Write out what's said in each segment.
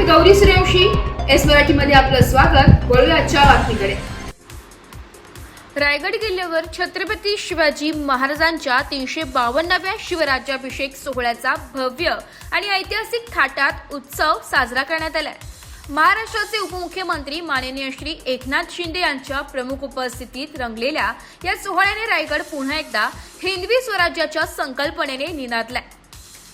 Gauri Suryavanshi. S मराठीमध्ये आपलं स्वागत. वळूया आजच्या बातमीकडे. रायगड किल्ल्यावर छत्रपती शिवाजी महाराजांच्या 352व्या शिवराज्याभिषेक सोहळ्याचा भव्य आणि ऐतिहासिक थाटात उत्सव साजरा करण्यात आला. महाराष्ट्राचे उपमुख्यमंत्री माननीय श्री एकनाथ शिंदे यांच्या प्रमुख उपस्थितीत रंगलेल्या या सोहळ्याने रायगड पुन्हा एकदा हिंदवी स्वराज्याच्या संकल्पनेने निनादलाय.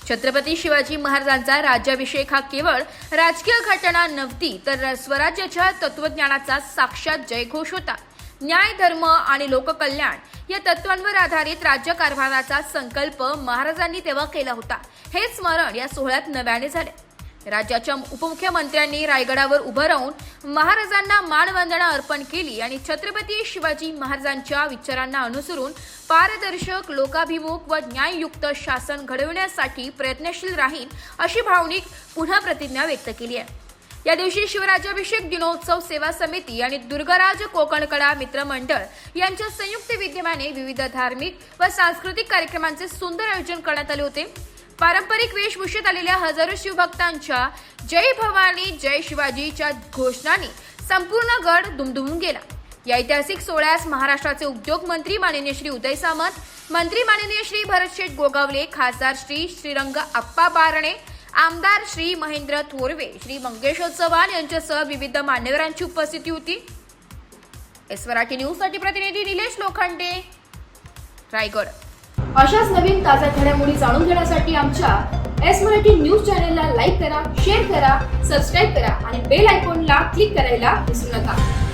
छत्रपती शिवाजी महाराजांचा राज्याभिषेक हा केवळ राजकीय घटना नव्हती, तर स्वराज्याच्या तत्वज्ञानाचा साक्षात जयघोष होता. न्याय, धर्म आणि लोककल्याण या तत्वांवर आधारित राज्यकारभाराचा संकल्प महाराजांनी तेव्हा केला होता. हे स्मरण या सोहळ्यात नव्याने झाले. राज्याच्या उपमुख्यमंत्र्यांनी रायगडावर उभं राहून महाराजांना मानवंदना अर्पण केली आणि छत्रपती शिवाजी महाराजांच्या विचारांना अनुसरून पारदर्शक, लोकाभिमुख व न्याययुक्त शासन घडविण्यासाठी प्रयत्नशील राहील अशी भावनिक पुन्हा प्रतिज्ञा व्यक्त केली आहे. या दिवशी शिवराज्याभिषेक दिनोत्सव सेवा समिती आणि दुर्गराज कोकणकडा मित्रमंडळ यांच्या संयुक्त विद्यमाने विविध धार्मिक व सांस्कृतिक कार्यक्रमांचे सुंदर आयोजन करण्यात आले होते. पारंपरिक वेशभूषेत आलेल्या हजारो शिवभक्तांच्या जय भवानी जय शिवाजीच्या घोषणांनी संपूर्ण गड दुमदुमून गेला. या ऐतिहासिक सोहळ्यास महाराष्ट्राचे उद्योग मंत्री माननीय श्री उदय सामंत, मंत्री माननीय श्री भरतशेठ गोगावले, खासदार श्री श्रीरंग आप्पा बारणे, आमदार श्री महेंद्र थोरवे, श्री मंगेश चव्हाण यांच्यासह विविध मान्यवरांची उपस्थिती होती. एस मराठी न्यूज साठी प्रतिनिधी निलेश लोखंडे, रायगड. अशाच नवीन ताज्या घडामोडी जाणून घेण्यासाठी आमच्या एस मराठी न्यूज चॅनलला लाईक करा, शेअर करा, सबस्क्राईब करा आणि बेल आयकॉनला क्लिक करायला विसरू नका.